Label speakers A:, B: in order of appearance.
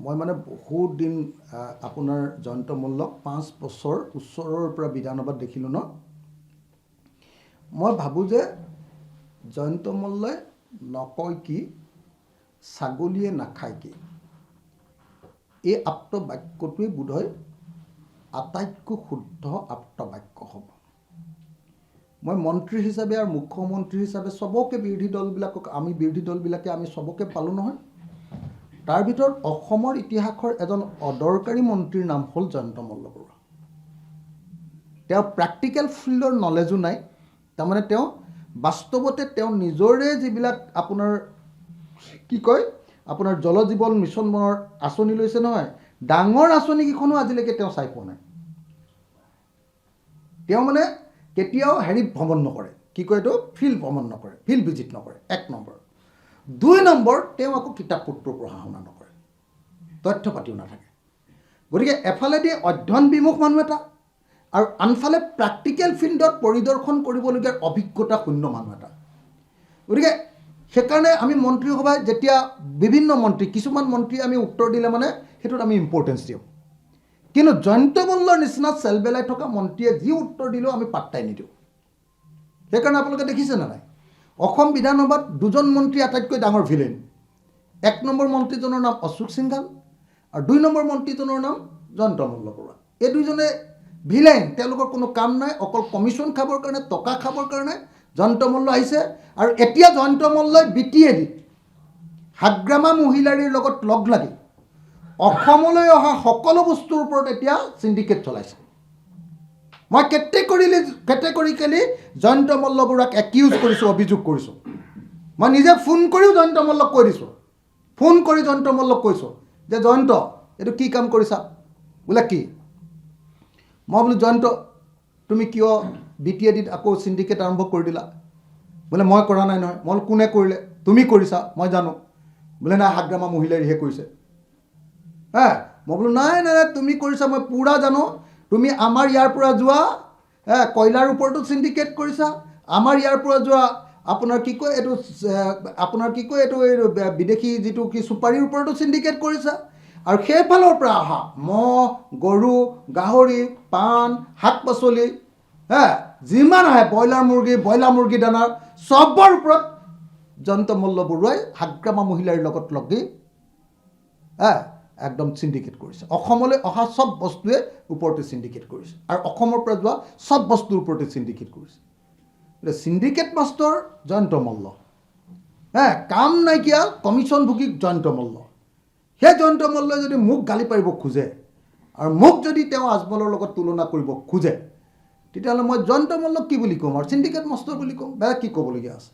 A: মই মানে বহুত দিন আপোনাৰ জয়ন্ত মল্লক 5 বছৰ ওচৰৰ পৰা বিধানসভাত দেখিলোঁ ন। মই ভাবোঁ যে জয়ন্ত মল্লই নকয় কি ছাগলীয়ে নাখায় কি, এই আপ্ত বাক্যটোৱে বোধহয় আটাইতকৈ শুদ্ধ আপ্ত বাক্য হ'ব। মই মন্ত্ৰী হিচাপে আৰু মুখ্যমন্ত্ৰী হিচাপে চবকে বিৰোধী দলবিলাকে আমি চবকে পালোঁ নহয়। তাৰ ভিতৰত অসমৰ ইতিহাসৰ এজন অদৰকাৰী মন্ত্ৰীৰ নাম হ'ল জয়ন্ত মল্লবৰুৱা। তেওঁ প্ৰেক্টিকেল ফিল্ডৰ নলেজো নাই, তাৰমানে তেওঁ বাস্তৱতে তেওঁ নিজৰে যিবিলাক আপোনাৰ কি কয় আপোনাৰ জল জীৱন মিছনৰ আঁচনি লৈছে নহয়, ডাঙৰ আঁচনিকেইখনো আজিলৈকে তেওঁ চাই পোৱা নাই। তেওঁ মানে কেতিয়াও ভ্ৰমণ নকৰে, কি কয় এইটো ফিল্ড ভ্ৰমণ নকৰে, ফিল্ড ভিজিট নকৰে, 1 নম্বৰ। 2 নম্বৰ, তেওঁ আকৌ কিতাপ পত্ৰ পঢ়া শুনা নকৰে, তথ্য পাতিও নাথাকে। গতিকে এফালেদি অধ্যয়ন বিমুখ মানুহ এটা আৰু আনফালে প্ৰেক্টিকেল ফিল্ডত পৰিদৰ্শন কৰিবলগীয়া অভিজ্ঞতা শূন্য মানুহ এটা। গতিকে সেইকাৰণে আমি মন্ত্ৰীসভাই যেতিয়া বিভিন্ন মন্ত্ৰী, কিছুমান মন্ত্ৰী আমি উত্তৰ দিলে মানে সেইটোত আমি ইম্পৰ্টেঞ্চ দিওঁ, কিন্তু জয়ন্ত মল্লৰ নিচিনা চেলবেলাই থকা মন্ত্ৰীয়ে যি উত্তৰ দিলেও আমি পাত্তাই নিদিওঁ। সেইকাৰণে আপোনালোকে দেখিছে নে নাই, অসম বিধানসভাত 2জন মন্ত্ৰী আটাইতকৈ ডাঙৰ ভিলেন। 1 নম্বৰ মন্ত্ৰীজনৰ নাম অশোক সিংঘাল আৰু 2 নম্বৰ মন্ত্ৰীজনৰ নাম জয়ন্ত মল্লবৰুৱা। এই 2জনে ভিলেন, তেওঁলোকৰ কোনো কাম নাই, অকল কমিশ্যন খাবৰ কাৰণে, টকা খাবৰ কাৰণে জয়ন্ত মল্ল আহিছে। আৰু এতিয়া জয়ন্ত মল্লই BTAD হাগ্ৰামা মহিলাৰীৰ লগত লগ লাগি অসমলৈ অহা সকলো বস্তুৰ ওপৰত এতিয়া চিণ্ডিকেট চলাইছে। মই কেটেগৰিকেলি জয়ন্ত মল্লবৰুৱাক একিউজ কৰিছোঁ, অভিযোগ কৰিছোঁ। মই নিজে ফোন কৰিও জয়ন্ত মল্লক কৈ দিছোঁ, ফোন কৰি জয়ন্ত মল্লক কৈছোঁ যে জয়ন্ত এইটো কি কাম কৰিছা? বোলে কি? মই বোলো জয়ন্ত তুমি কিয় BTADত আকৌ চিণ্ডিকেট আৰম্ভ কৰি দিলা? বোলে মই কৰা নাই নহয়। মই কোনে কৰিলে? তুমি কৰিছা, মই জানো। বোলে নাই, হাগ্ৰামা মহিলাৰীহে কৰিছে। মই বোলো নাই, তুমি কৰিছা, মই পুৰা জানো। তুমি আমাৰ ইয়াৰ পৰা যোৱা কয়লাৰ ওপৰতো চিণ্ডিকেট কৰিছা, আমাৰ ইয়াৰ পৰা যোৱা আপোনাৰ কি কয় এইটো বিদেশী যিটো কি চুপাৰীৰ ওপৰতো চিণ্ডিকেট কৰিছা, আৰু সেইফালৰ পৰা অহা মহ, গৰু, গাহৰি, পাণ, শাক পাচলি যিমান আহে, ব্ৰইলাৰ মুৰ্গী দানাৰ চবৰ ওপৰত জয়ন্ত মল্লবৰুৱাই হাগ্ৰামা মহিলাৰীৰ লগত লগি একদম চিণ্ডিকেট কৰিছে। অসমলৈ অহা চব বস্তুৱে ওপৰতে চিণ্ডিকেট কৰিছে, আৰু অসমৰ পৰা যোৱা চব বস্তুৰ ওপৰতে চিণ্ডিকেট কৰিছে। চিণ্ডিকেট মাষ্টৰ জয়ন্ত মল্ল, কাম নাইকিয়া কমিশ্যনভোগী জয়ন্ত মল্ল। সেই জয়ন্ত মল্লই যদি মোক গালি পাৰিব খোজে আৰু মোক যদি তেওঁ আজমলৰ লগত তুলনা কৰিব খোজে, তেতিয়াহ'লে মই জয়ন্ত মল্লক কি বুলি ক'ম? আৰু চিণ্ডিকেট মাষ্টৰ বুলি ক'ম, বেয়া কি ক'বলগীয়া আছে?